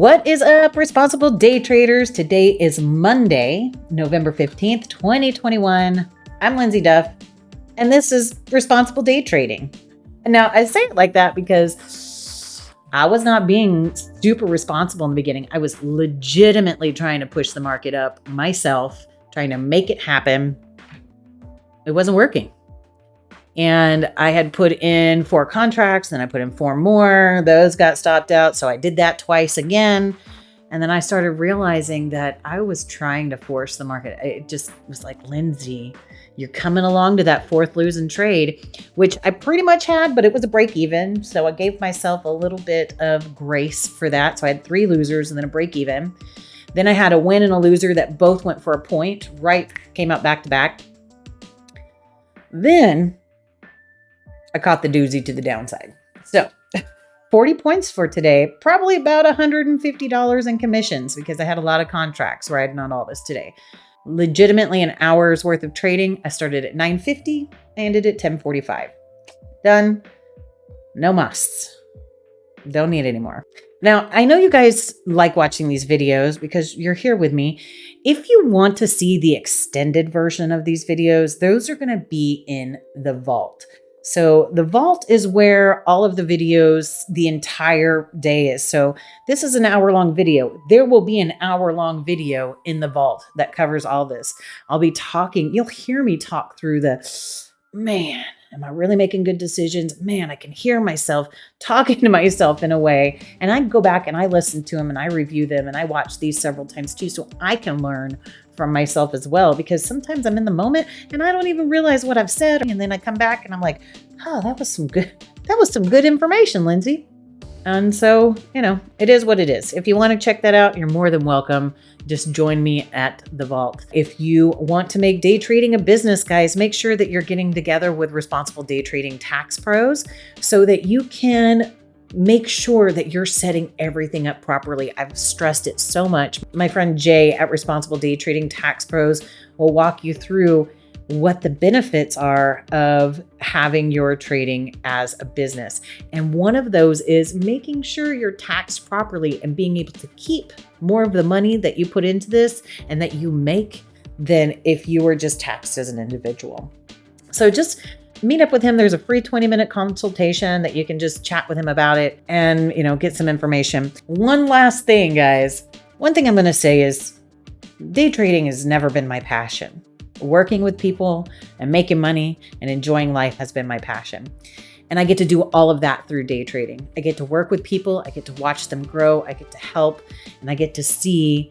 What is up, responsible day traders? Today is Monday, November 15th, 2021. I'm Lindsay Duff, and this is Responsible Day Trading. And now I say it like that because I was not being super responsible in the beginning. I was legitimately trying to push the market up myself, trying to make it happen. It wasn't working. And I had put in 4 contracts, then I put in 4 more. Those got stopped out. So I did that twice again. And then I started realizing that I was trying to force the market. It just was like, Lindsay, you're coming along to that 4th losing trade, which I pretty much had, but it was a break even. So I gave myself a little bit of grace for that. So I had 3 losers and then a break even. Then I had a win and a loser that both went for a point, right? Came out back to back. Then I caught the doozy to the downside. So 40 points for today, probably about $150 in commissions because I had a lot of contracts riding on all this today. Legitimately an hour's worth of trading. I started at 9:50, I ended at 10:45. Done. No musts. Don't need any more. Now, I know you guys like watching these videos because you're here with me. If you want to see the extended version of these videos, those are going to be in the vault. So the vault is where all of the videos, the entire day is. So this is an hour-long video. There will be an hour-long video in the vault that covers all this. I'll be talking. You'll hear me talk through man, am I really making good decisions? Man, I can hear myself talking to myself in a way. And I go back and I listen to them and I review them and I watch these several times too, so I can learn from myself as well, because sometimes I'm in the moment and I don't even realize what I've said. And then I come back and I'm like, oh, that was some good information, Lindsay. And so, it is what it is. If you want to check that out, you're more than welcome. Just join me at the vault. If you want to make day trading a business, guys, make sure that you're getting together with Responsible Day Trading Tax Pros so that you can make sure that you're setting everything up properly. I've stressed it so much. My friend Jay at Responsible Day Trading Tax Pros will walk you through what the benefits are of having your trading as a business. And one of those is making sure you're taxed properly and being able to keep more of the money that you put into this and that you make than if you were just taxed as an individual. So just meet up with him. There's a free 20-minute consultation that you can just chat with him about it and, get some information. One last thing, guys. One thing I'm going to say is day trading has never been my passion. Working with people and making money and enjoying life has been my passion. And I get to do all of that through day trading. I get to work with people. I get to watch them grow. I get to help. And I get to see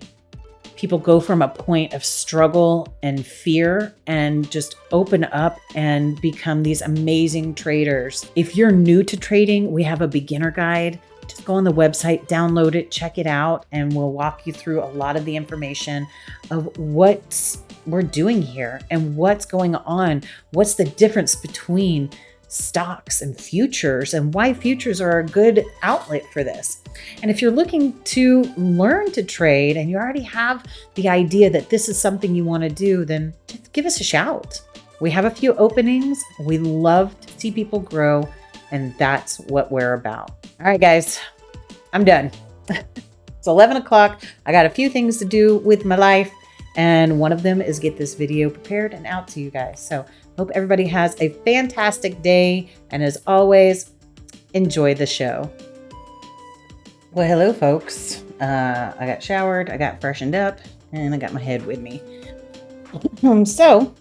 people go from a point of struggle and fear and just open up and become these amazing traders. If you're new to trading, we have a beginner guide. Just go on the website, download it, check it out, and we'll walk you through a lot of the information of what we're doing here and what's going on. What's the difference between stocks and futures and why futures are a good outlet for this. And if you're looking to learn to trade and you already have the idea that this is something you want to do, then just give us a shout. We have a few openings. We love to see people grow, and that's what we're about. All right, guys, I'm done. It's 11 o'clock. I got a few things to do with my life, and one of them is get this video prepared and out to you guys. So hope everybody has a fantastic day. And as always, enjoy the show. Well, hello, folks. I got showered, I got freshened up, and I got my head with me. So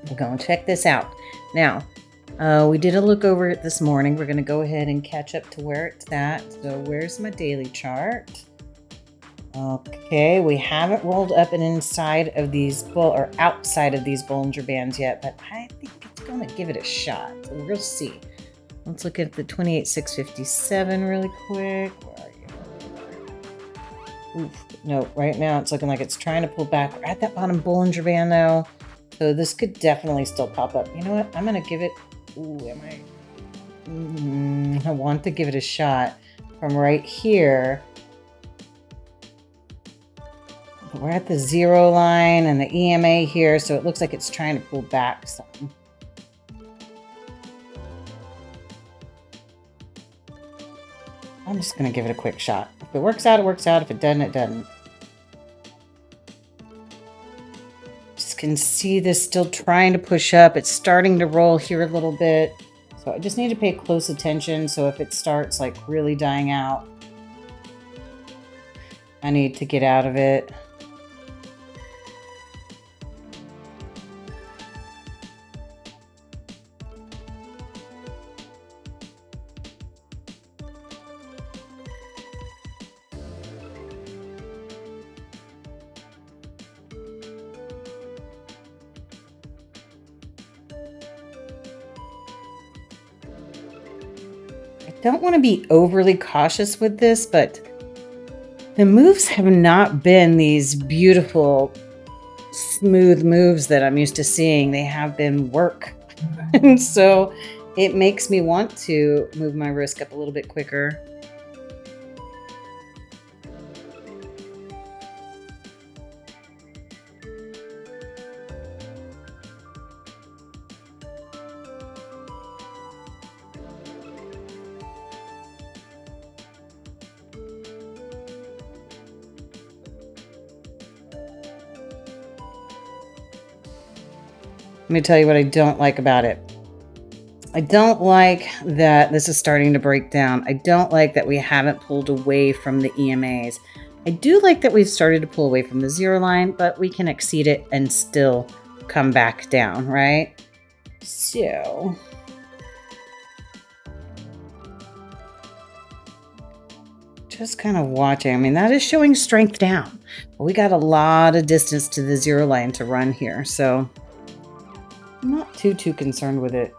we're going to check this out. Now, we did a look over it this morning. We're going to go ahead and catch up to where it's at. So where's my daily chart? Okay, we haven't rolled up and inside of these outside of these Bollinger Bands yet, but I think it's going to give it a shot. So we'll see. Let's look at the 28,657 really quick. Where are you? Oof, no, right now it's looking like it's trying to pull back. We're at that bottom Bollinger Band though, so this could definitely still pop up. You know what? I'm going to give it. I want to give it a shot from right here. We're at the 0 line and the EMA here, so it looks like it's trying to pull back some. I'm just going to give it a quick shot. If it works out, it works out. If it doesn't, it doesn't. Just can see this still trying to push up. It's starting to roll here a little bit. So I just need to pay close attention. So if it starts like really dying out, I need to get out of it. I don't want to be overly cautious with this, but the moves have not been these beautiful, smooth moves that I'm used to seeing. They have been work. And so it makes me want to move my risk up a little bit quicker. Let me tell you what I don't like about it. I don't like that this is starting to break down. I don't like that we haven't pulled away from the EMAs. I do like that we've started to pull away from the zero line, but we can exceed it and still come back down, right? So just kind of watching. I mean, that is showing strength down, but we got a lot of distance to the zero line to run here. So I'm not too concerned with it.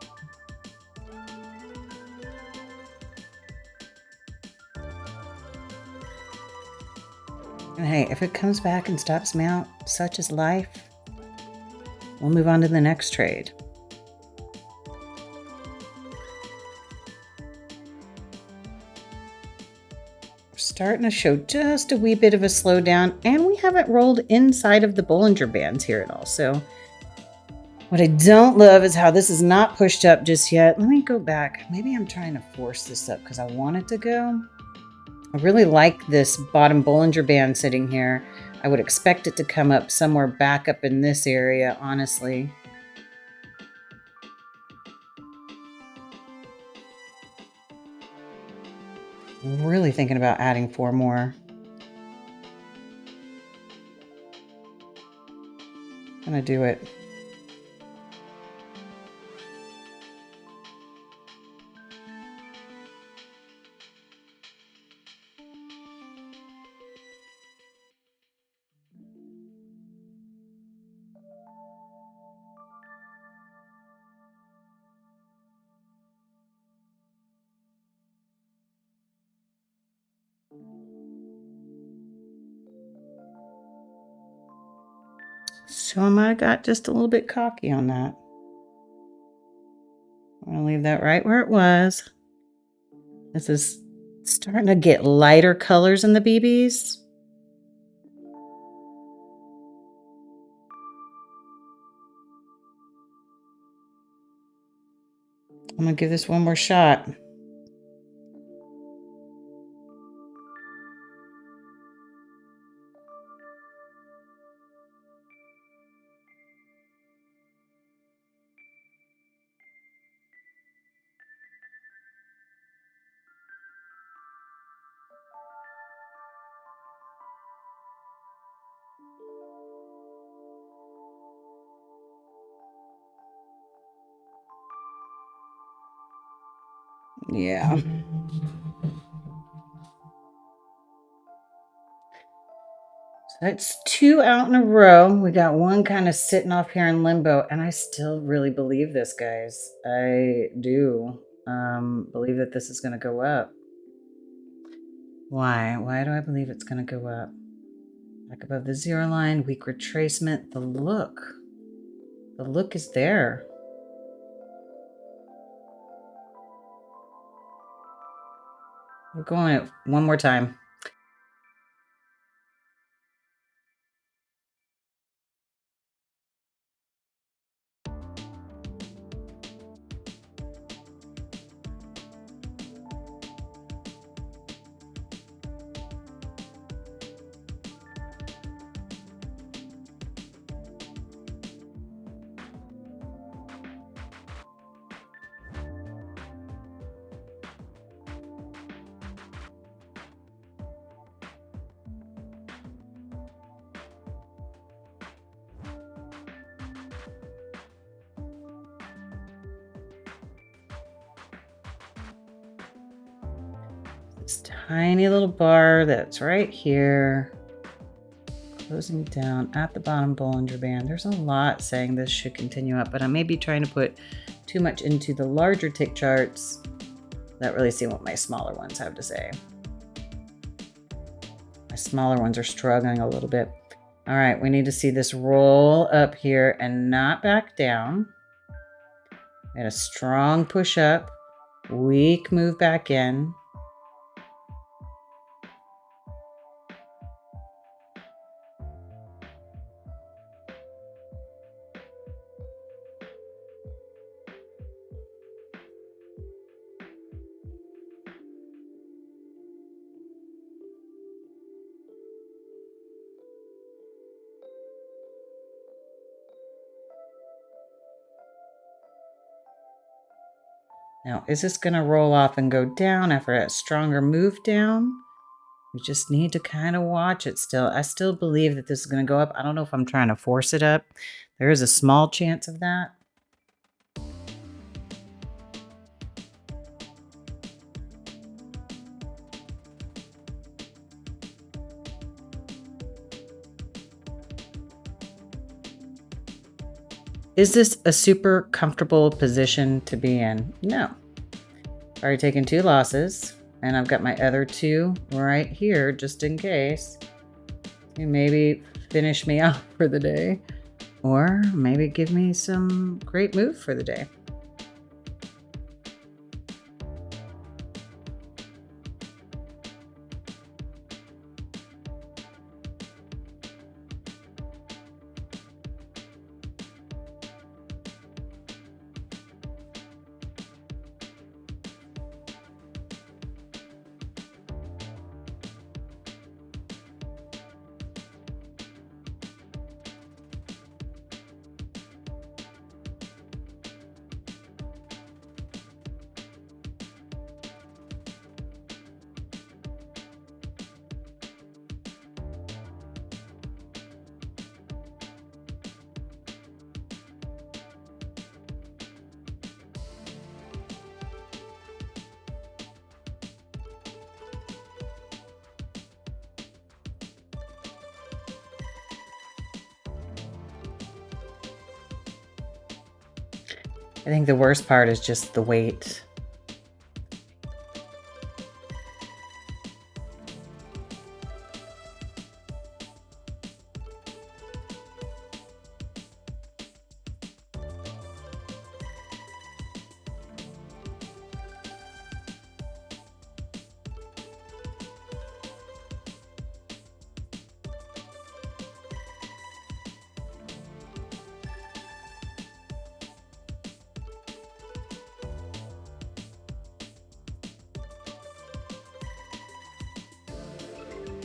And hey, if it comes back and stops me out, such is life. We'll move on to the next trade. We're starting to show just a wee bit of a slowdown, and we haven't rolled inside of the Bollinger Bands here at all. So what I don't love is how this is not pushed up just yet. Let me go back. Maybe I'm trying to force this up because I want it to go. I really like this bottom Bollinger Band sitting here. I would expect it to come up somewhere back up in this area, honestly. I'm really thinking about adding 4 more. I'm gonna do it. So I might have got just a little bit cocky on that. I'm gonna leave that right where it was. This is starting to get lighter colors in the BBs. I'm gonna give this one more shot. Yeah. So that's 2 out in a row. We got one kind of sitting off here in limbo, and I still really believe this, guys. I do believe that this is going to go up. Why? Why do I believe it's going to go up? Back above the zero line, weak retracement. The look is there. We're going it one more time. This tiny little bar that's right here, closing down at the bottom Bollinger Band. There's a lot saying this should continue up, but I may be trying to put too much into the larger tick charts. Not really seeing what my smaller ones have to say. My smaller ones are struggling a little bit. All right, we need to see this roll up here and not back down. And a strong push up, weak move back in. Now, is this going to roll off and go down after a stronger move down? We just need to kind of watch it still. I still believe that this is going to go up. I don't know if I'm trying to force it up. There is a small chance of that. Is this a super comfortable position to be in? No. I've already taken 2 losses, and I've got my other 2 right here just in case. You maybe finish me off for the day, or maybe give me some great move for the day. I think the worst part is just the weight.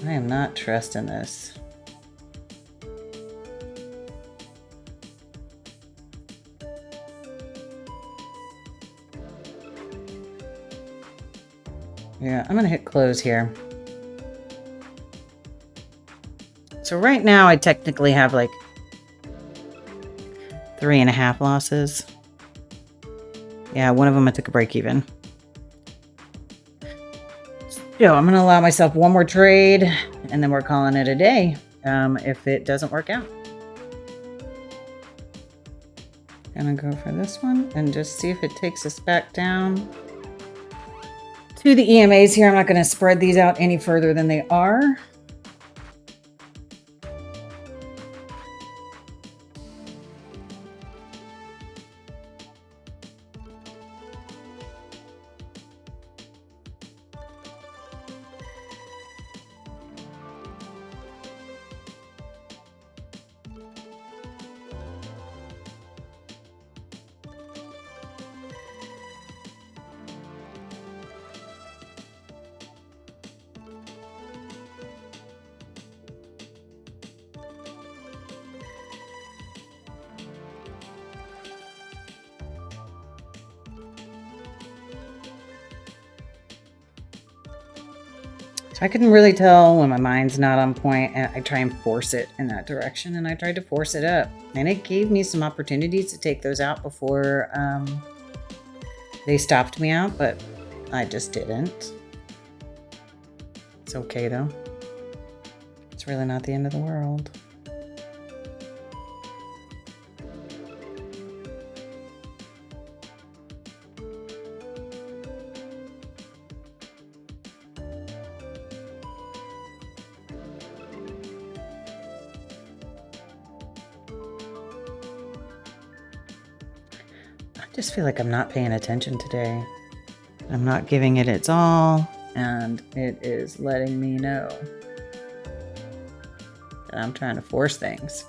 I am not trusting this. Yeah, I'm going to hit close here. So right now I technically have like 3.5 losses. Yeah, one of them I took a break even. So I'm going to allow myself one more trade, and then we're calling it a day if it doesn't work out. Gonna go for this one and just see if it takes us back down to the EMAs here. I'm not going to spread these out any further than they are. So I can really tell when my mind's not on point, and I try and force it in that direction, and I tried to force it up. And it gave me some opportunities to take those out before they stopped me out, but I just didn't. It's okay though. It's really not the end of the world. I just feel like I'm not paying attention today. I'm not giving it its all, and it is letting me know that I'm trying to force things.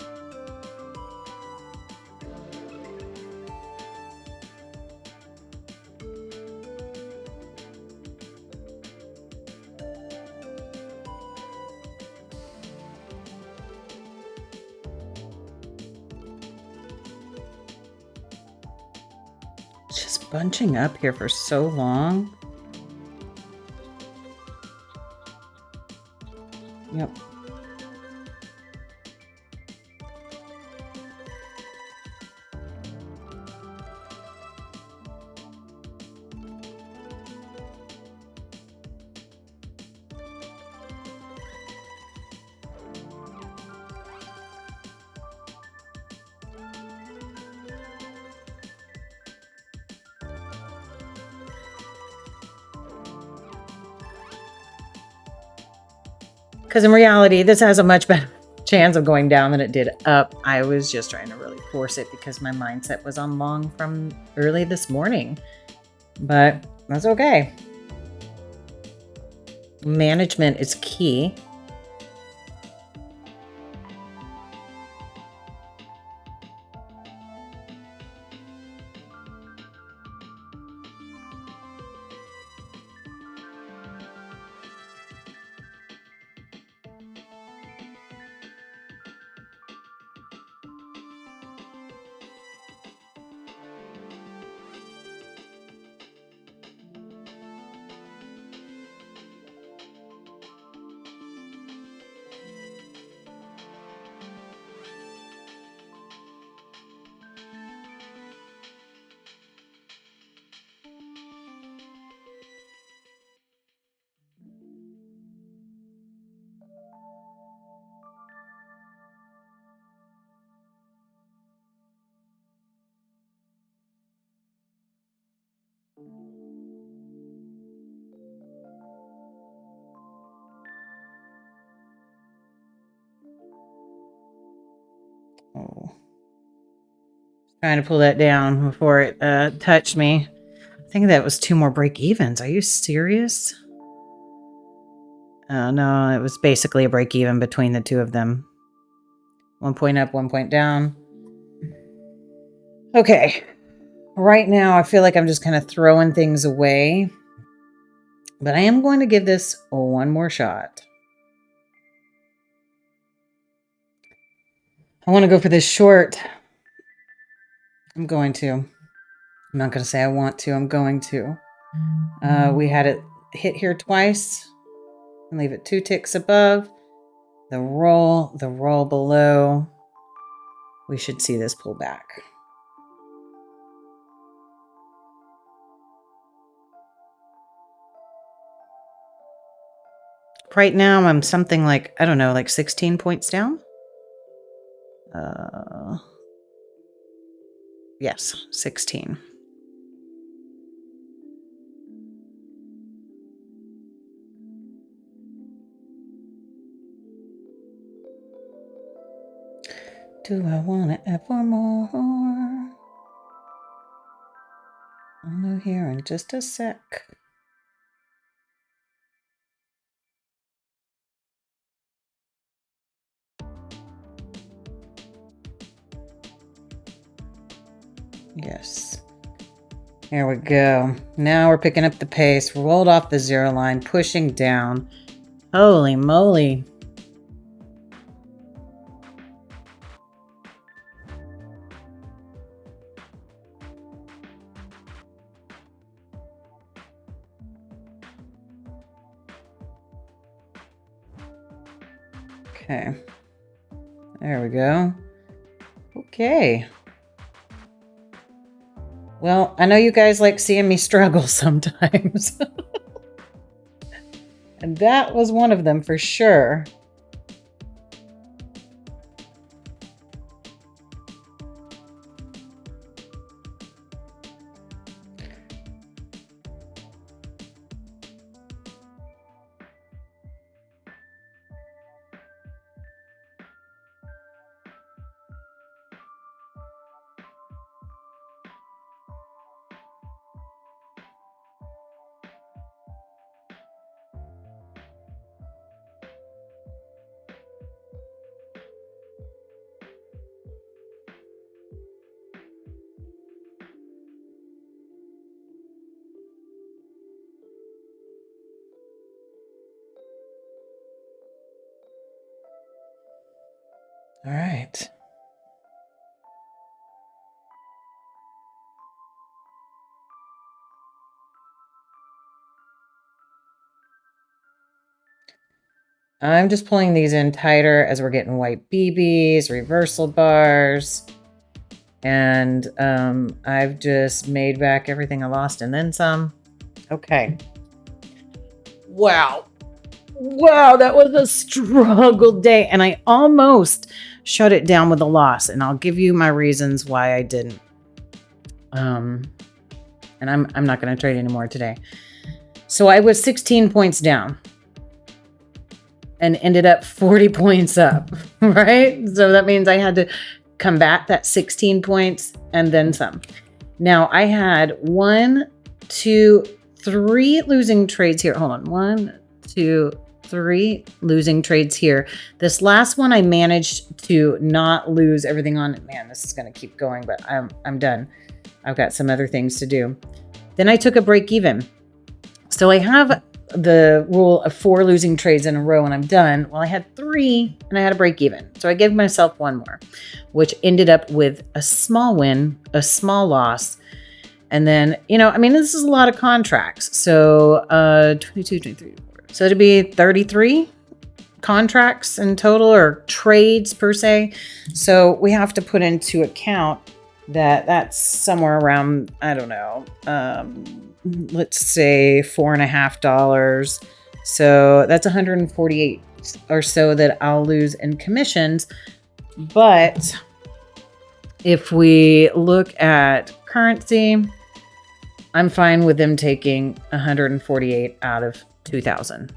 It's just bunching up here for so long. Yep. Because in reality, this has a much better chance of going down than it did up. I was just trying to really force it because my mindset was on long from early this morning. But that's okay. Management is key. Oh. Trying to pull that down before it touched me. I think that was 2 more break evens. Are you serious? No, it was basically a break even between the two of them. 1 point up, 1 point down. Okay. Right now, I feel like I'm just kind of throwing things away. But I am going to give this one more shot. I want to go for this short. I'm going to. I'm not going to say I want to. I'm going to. We had it hit here twice. And leave it 2 ticks above. The roll below. We should see this pull back. Right now, I'm something like, I don't know, like 16 points down. Yes, 16. Do I want it ever more? I'll know here in just a sec. Yes. There we go. Now we're picking up the pace. Rolled off the 0 line, pushing down. Holy moly. Okay. There we go. Okay. Well, I know you guys like seeing me struggle sometimes. And that was one of them for sure. All right. I'm just pulling these in tighter as we're getting white BBs, reversal bars. And I've just made back everything I lost and then some. Okay. Wow. Wow, that was a struggle day. And I almost shut it down with a loss. And I'll give you my reasons why I didn't. And I'm not going to trade anymore today. So I was 16 points down and ended up 40 points up, right? So that means I had to combat that 16 points and then some. Now I had 1, 2, 3 losing trades here. Hold on. 1, 2, 3 losing trades here. This last one I managed to not lose everything on it. Man, this is going to keep going, but I'm done. I've got some other things to do. Then I took a break even. So I have the rule of 4 losing trades in a row and I'm done. Well, I had 3 and I had a break even. So I gave myself 1 more, which ended up with a small win, a small loss. And then, this is a lot of contracts. So 22, 23, 24. So it'd be 33 contracts in total, or trades per se. So we have to put into account that that's somewhere around, I don't know, let's say $4.50. So that's 148 or so that I'll lose in commissions. But if we look at currency, I'm fine with them taking 148 out of 2,000.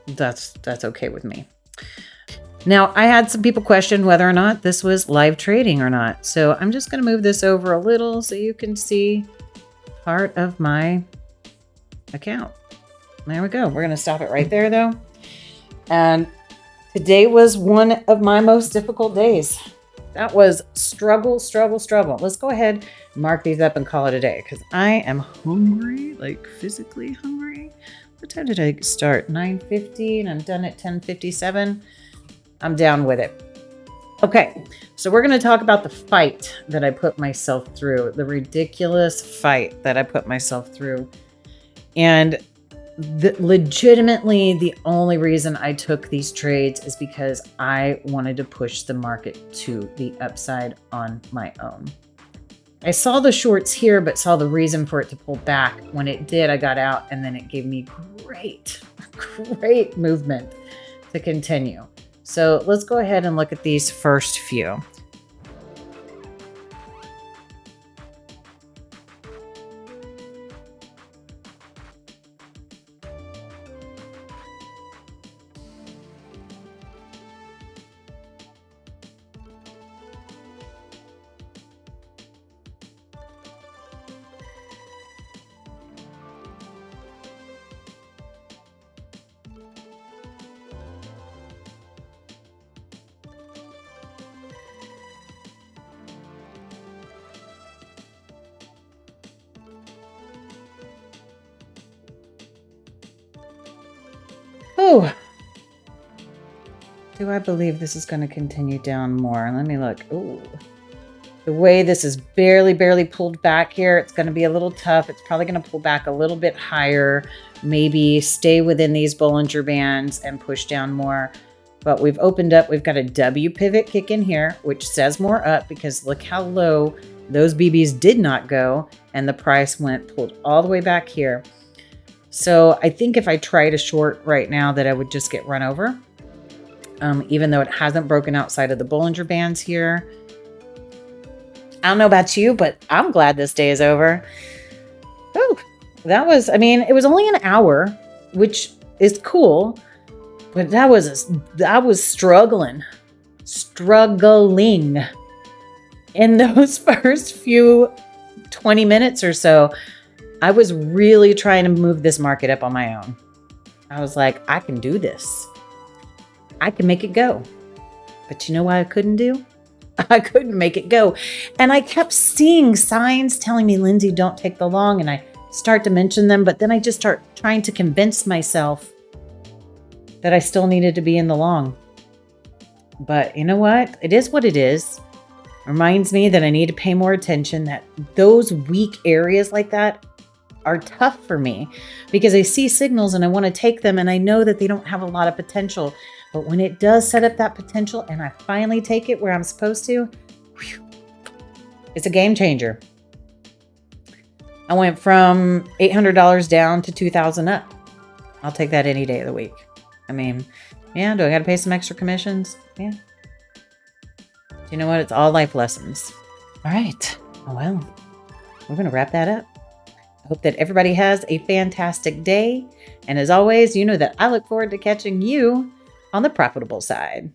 That's okay with me. Now, I had some people question whether or not this was live trading or not. So I'm just going to move this over a little so you can see part of my account. There we go. We're going to stop it right there, though. And today was one of my most difficult days. That was struggle. Let's go ahead and mark these up and call it a day because I am hungry, like physically hungry. What time did I start? 9:50 and I'm done at 10:57. I'm down with it. Okay, so we're going to talk about the fight that I put myself through, the ridiculous fight that I put myself through. And legitimately, the only reason I took these trades is because I wanted to push the market to the upside on my own. I saw the shorts here, but saw the reason for it to pull back. When it did, I got out, and then it gave me great movement to continue. So let's go ahead and look at these first few. Oh, do I believe this is going to continue down more? Let me look. Oh, the way this is barely pulled back here, it's going to be a little tough. It's probably going to pull back a little bit higher, maybe stay within these Bollinger Bands and push down more. But we've opened up. We've got a W pivot kick in here, which says more up because look how low those BBs did not go. And the price pulled all the way back here. So I think if I tried a short right now that I would just get run over. Even though it hasn't broken outside of the Bollinger Bands here. I don't know about you, but I'm glad this day is over. Oh, that was, I mean, it was only an hour, which is cool, but I was struggling in those first few 20 minutes or so. I was really trying to move this market up on my own. I was like, I can do this. I can make it go. But you know what I couldn't do? I couldn't make it go. And I kept seeing signs telling me, Lindsay, don't take the long. And I start to mention them, but then I just start trying to convince myself that I still needed to be in the long. But you know what? It is what it is. Reminds me that I need to pay more attention, that those weak areas like that are tough for me because I see signals and I want to take them and I know that they don't have a lot of potential. But when it does set up that potential and I finally take it where I'm supposed to, whew, it's a game changer. I went from $800 down to $2,000 up. I'll take that any day of the week. I mean, yeah, do I got to pay some extra commissions? Yeah. You know what? It's all life lessons. All right. Well, we're going to wrap that up. I hope that everybody has a fantastic day. And as always, you know that I look forward to catching you on the profitable side.